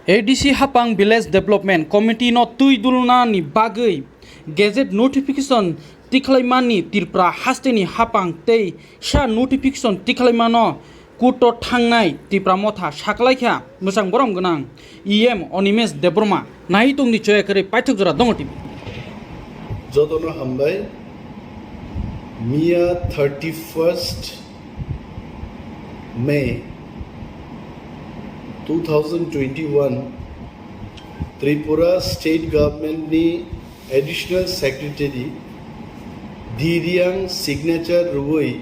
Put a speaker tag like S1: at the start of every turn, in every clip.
S1: ADC Hapang Village Development Committee no tuidulna ni bagai gazette notification tiklaimani tirpra hasteni hapang tei sha notification tiklaimano kuto thangnai tipra motha saklaikha musang borom gonang EM Onimes Debroma nahi tungni choyakare paithak jora dongoti
S2: jodono hambai Mia 31st May 2021 Tripura State Government ni Additional Secretary Diriang signature ruoi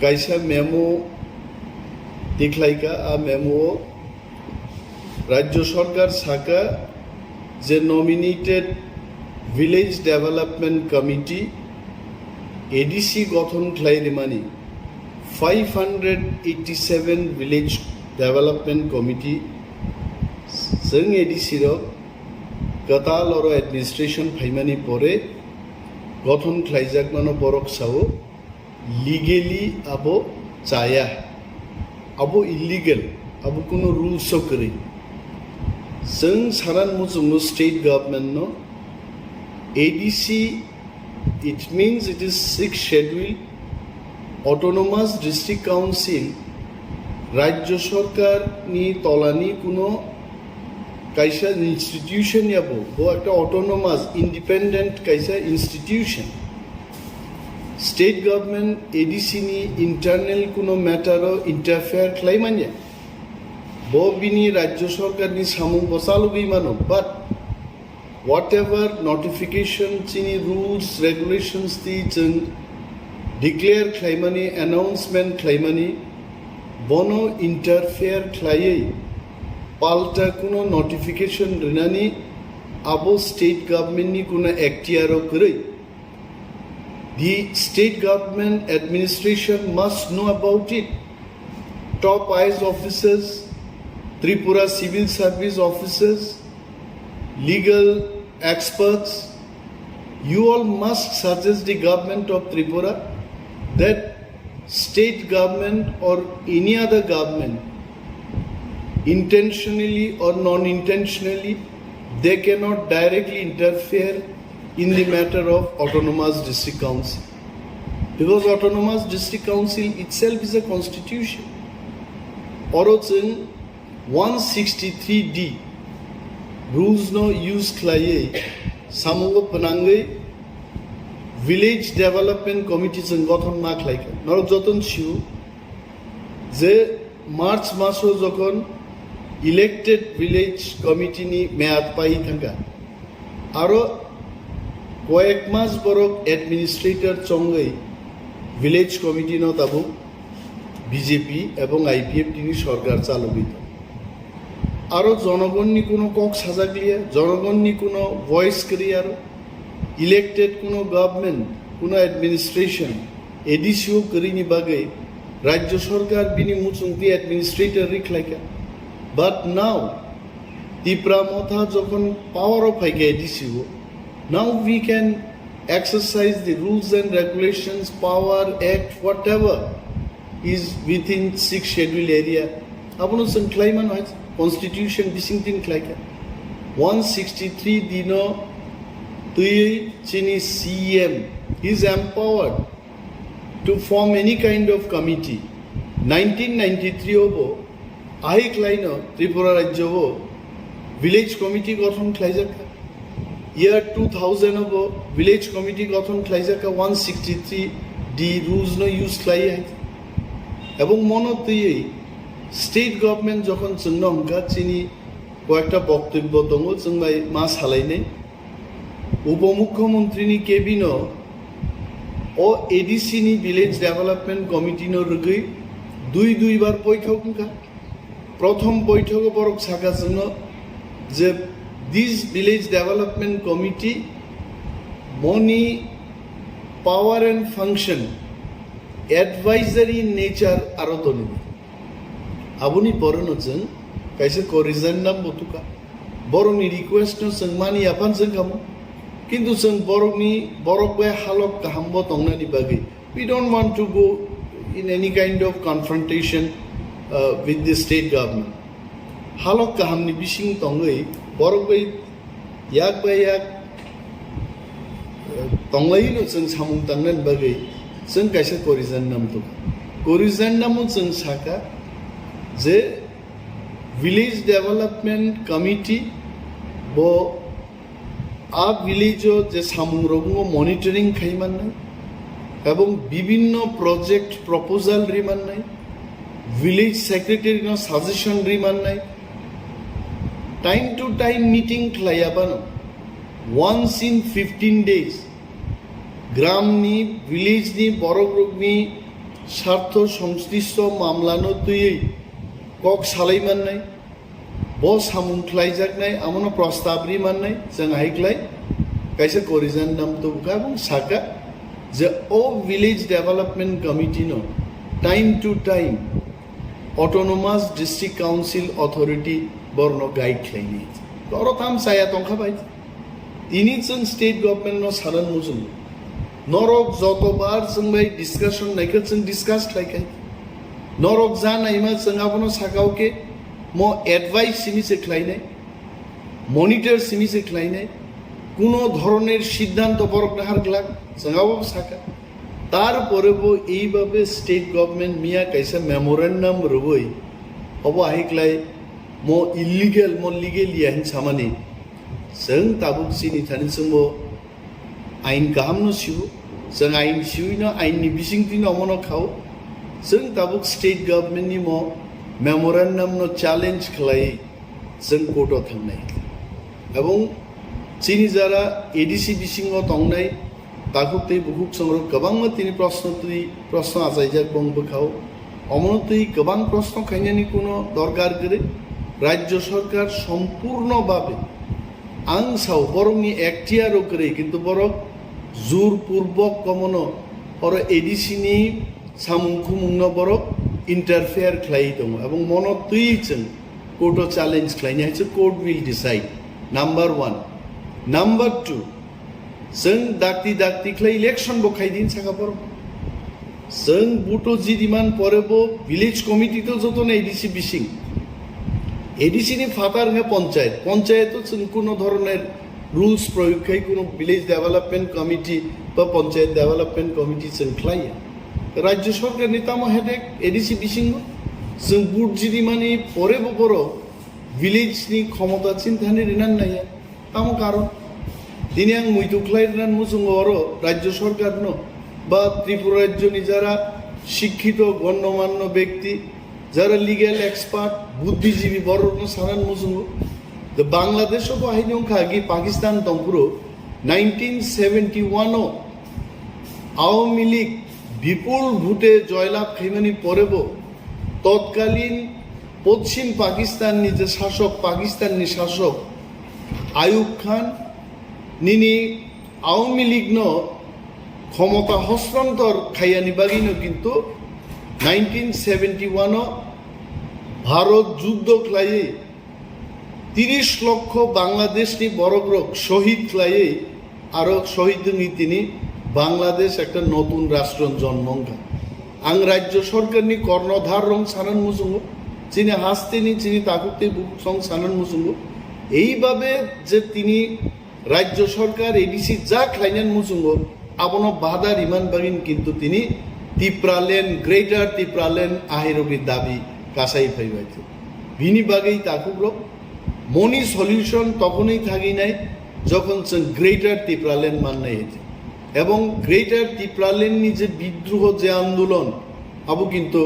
S2: kaisa memo diklaika a memo Rajya Sarkar Saka je nominated Village Development Committee ADC গঠন clairimani 587 village development committee जों ADC रो गताल और administration फाइमानी परे गठन claijak mano borok sao legally abo chaya abo illegal abo kuno rules sokri जों saran mujungno state government no ADC it means it is 6th schedule autonomous district council Rajya Sarkar ni tolani kuno kaisa institution yabo bo ekta autonomous independent kaisa institution state government ADC ni internal kuno matter interfere claimanya bo bini Rajya Sarkar ni samung bosalu bimano but whatever notification chini rules regulations ti chung declare claimani announcement claimani bono interfere claye palta kuno notification rinani abo state government ni kuno ektiyaro kore the state government administration must know about it top IAS officers Tripura civil service officers legal experts, you all must suggest the government of Tripura that state government or any other government, intentionally or non-intentionally, they cannot directly interfere in the matter of autonomous district council. Because autonomous district council itself is a constitution. Orochen 163D rules no use claye samugo panangai village development committee jeng gothon ma khlaika norok joton chiu je march maso jokhon elected village committee ni mead pai thanga aro koyek mas borok administrator chongai village committee no tabu BJP ebong IPF tini sarkar chalobito আরো জনগণনি কোনো cock সাজাগলিয়া জনগণনি কোনো voice ক্রিয়ার elected কোনো government কোনো administration এডিসিও করিনি বাগে রাজ্য সরকার বিনি মুচুংতি অ্যাডমিনিস্ট্রেটর রিখলাইকা বাট নাও ত্রিপুরা মথা যখন পাওয়ার অফ হাইকে এডিসিও now we can exercise the rules and regulations power act whatever is within 6th schedule area আপনো সংক্লাইমান হয় Constitution distinct like 163 dino tui chini CM is empowered to form any kind of committee 1993 obo ahi klaino Tripura rajyo bo village committee gothon khlaijaka year 2000 obo village committee gothon khlaijaka 163 d rules no use khlai ebong mono tui state government যখন চুনংকা চিনি কয়েকটা বক্তব্য দङ जोंबाय मा सालायनाय उपमुख्यमंत्री केबिनो ও ADC নি ভিলেজ ডেভেলপমেন্ট কমিটি নো রগৈ দুইবার বৈঠক কা প্রথম বৈঠক বরক সাকা জন্য যে দিস ভিলেজ ডেভেলপমেন্ট কমিটি মনি power and function advisory nature আরো দনি abuni borono jeng kaisa ko resign nam botuka boroni request no jeng mani apan jeng kamu kintu jeng borok be halok kahambo tongna ni bagi we don't want to go in any kind of confrontation with the state government halok kahamni bising tongai borok bai yak tonglai no जों samung tangnan bagai जों kaisa korijan nam to korijan namu जों saka je village development committee bo a village je samung rogungo monitoring khaiman nai এবং বিভিন্ন project proposal রিমান নাই village secretary নো suggestion রিমান নাই টাইম টু টাইম মিটিং খাইয়াবানো ওয়ান্স ইন 15 ডেজ গ্রামনি ভিলেজনি বড়গ্রুপনি স্বার্থ সংশ্লিষ্ট মামলানো তুই কক সালাইমান নাই ব সামুং খাইজাক নাই আমনো প্রস্তাব রিমান নাই जों हाइक्लाय কাইসে করিজান নাম তো এবং সাকা যে ও ভিলেজ ডেভেলপমেন্ট কমিটি নো time to time autonomous district council authority বর্ণ গাইড খাইনি তর তাম সায়া তংখা বাই তিনি जों স্টেট গভর্নমেন্ট নো সারান মুজুম নরক যতবার जों বাই ডিসকাশন নাইকে जों ডিসকাস খাইখাই নরক যা নাইমা जों আপনো সাকাওকে মো অ্যাডভাইস সিমিসে খাইনাই মনিটর সিমিসে খাইনাই কোনো ধরনের সিদ্ধান্ত বরক নাহার গ্লাক जोंहाबो साका तारपरेबो এইভাবে স্টেট গভর্নমেন্ট মিয়া কাইসা মেমোরেন্ডাম রবই अब हाइक्लाय मो इलिगेल मो लिगेल याहिन सामानि जों ताबुक सिनि थानि जोंबो आइन गाहाम न सिउ जों आइन सिउइनो आइननि बिसिंथिनो अमनो खाव जों ताबुक स्टेट गभर्नमेंट नि मो मेमोरेंडम न चैलेंज खलाय जों कोर्टआव थांनाय এবং চিনি যারা এডিসি বিসিংও তংনাই তাকুতেই বহুক সংগ্রহ गोबां তিনি প্রশ্ন আজাইজাক বংবখাও অমনতেই गोबां প্রশ্ন খাইনানি কোনো দরকার করে রাজ্য সরকার সম্পূর্ণভাবে আংসাও বরংনি একটিয়ারও করে কিন্তু বরং জোরপূর্বক কমন পর এডিসিনি সামুংখুমুংন বরং ইন্টারফেয়ার খাই দङ এবং মনতেই जों কোর্টও চ্যালেঞ্জ খাইনি হচ্ছে court will decide number 1 number 2 जों दाक्ति खलाई इलेक्शन बो खाइदिन साका पर जों बुटो जिदिमान परेबो विलेज कमिटी तो जतो ना एडिसि बिसिं एडिसि नि फातार हे पंचायत तो जों कोनो धरনের रुल्स प्रयोग खाइ कोनो विलेज डेभलपमेंट कमिटी बा पंचायत डेभलपमेंट कमिटी जों खलाया राज्य सरकार नि तामो हेडेक एडिसि बिसिं जों बुट जिदिमानि परेबो बरो विलेज नि क्षमता चिन्तानि रिनान नाया तामो कारण তিনি আং মুইতু খাইরান মুজুঙ্গর রাজ্য সরকার ন বা ত্রিপুরা রাজ্যনি যারা শিক্ষিত গণ্যমান্য ব্যক্তি যারা লিগ্যাল এক্সপার্ট বুদ্ধিজীবী বড় সারান মুজুঙ্গ বাংলাদেশ বাহিনী খাগি পাকিস্তান তংপুরো 1971 আওয়ামী লীগ বিপুল ভোটে জয়লাভ খাইমানি পরেব তৎকালীন পশ্চিম পাকিস্তাননি যে শাসক পাকিস্তাননি শাসক আইয়ুব খান নিনি আওয়ামী লীগ ন ক্ষমতা হস্তান্তর খাইয়ানি বাগিনো কিন্তু 1971 ভারত যুদ্ধ খাইয়ে 30 লক্ষ বাংলাদেশনি বড়গ্রক শহীদ খাইয়ে আর শহীদ তিনি বাংলাদেশ একটা নতুন রাষ্ট্র জন্মঙ্গা আং রাজ্য সরকারনি কর্ণধার রং সানান মুসুঙ্গ চিনি হাসতেনি চিনি তাকুতে বুক সং সানান মুসুঙ্গ এইভাবে যে তিনি রাজ্য সরকার এডিসি যা খাইনান মুসুঙ্গ আপনো বাধার ইমান বাগিন কিন্তু তিনি তিপ্রালেন গ্রেটার তিপ্রালেন আহিরবি দাবি কাসাই ফাইবাইছে বিনি বাগেই তাকুগ্র মনি সলিউশন তখনই থাকি নাই যখন গ্রেটার তিপ্রালেন মান্নাই হয়েছে এবং গ্রেটার তিপ্রালেন যে বিদ্রোহ যে আন্দোলন আবু কিন্তু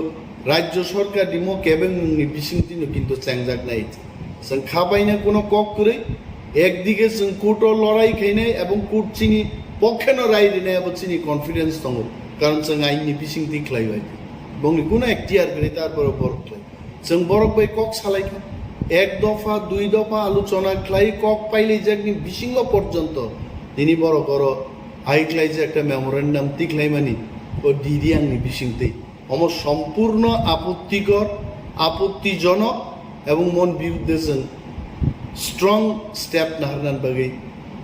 S2: রাজ্য সরকার ডিমো কেবেং বিশিংতিনো কিন্তু চ্যাংজাক নাইছে जों খাবাইনা কোনো কক করে একদিকে जों কোর্টও লড়াই খাইনাই এবং কোর্ট চিনি পক্ষেনো রায় দিনাই আবার চিনি কনফিডেন্স দङ কারণ जों আইননি বিশিংতি খাইবাই বংনি কোনো একটিয়ার করে তারপরে বরক খাই जों বরক বাই কক সালাইখা এক দফা দুই দফা আলোচনা খাই কক পাইলে যাকনি বিশিঙ্গ পর্যন্ত তিনি বড় করো হাইক্লাই যে একটা মেমোরেন্ডাম তিখলাইমানি ও দিদি আংনি বিশিংতেই আমার সম্পূর্ণ আপত্তিকর আপত্তিজনক এবং মন বিরুদ্ধে जों স্ট্রং স্টেপ নাহারনান বাগै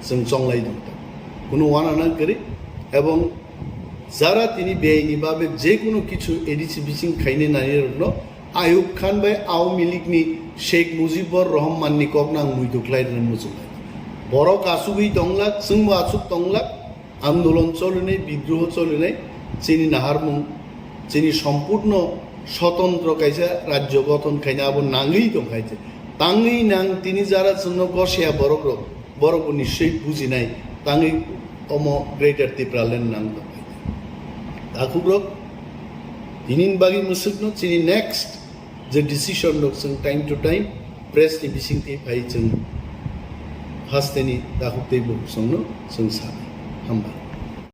S2: जों চংলাই দङ কোনো ওয়ানানা করে এবং যারা তিনি বেআইনিভাবে যে কোনো কিছু এডিসি বিশিং খাইনে নাইয়ের আইয়ুব খান বাই আওয়ামী লীগনি Sheikh Mujibur Rahman ni kok nang mui duklai dan muzulai. Borok asugui tonglak, sung asuk tonglak, আন্দোলন চলে নেই, বিদ্রোহ চলে নেই, চিনি নাহারমুং চিনি সম্পূর্ণ স্বতন্ত্র খাইছে, রাজ্য গঠন খাইছে, আবার নাঙেই তো খাইছে। তাঙেই নাং তিনি যারা জন্য গসিয়া বড় নিশ্চয়ই বুঝি নাই, তাঙেই অম গ্রেটার তিপ্রালেন নাং তো খাইছে। তাকুগ্রক তিনিন বাগি মুসুক ন চিনি নেক্সট যে ডিসিশন লোক जों টাইম টু টাইম প্রেসনি বিসিংতি ফাই जों হাসতেনি তাকুতেই বুক संनो जों सानो हामबाय।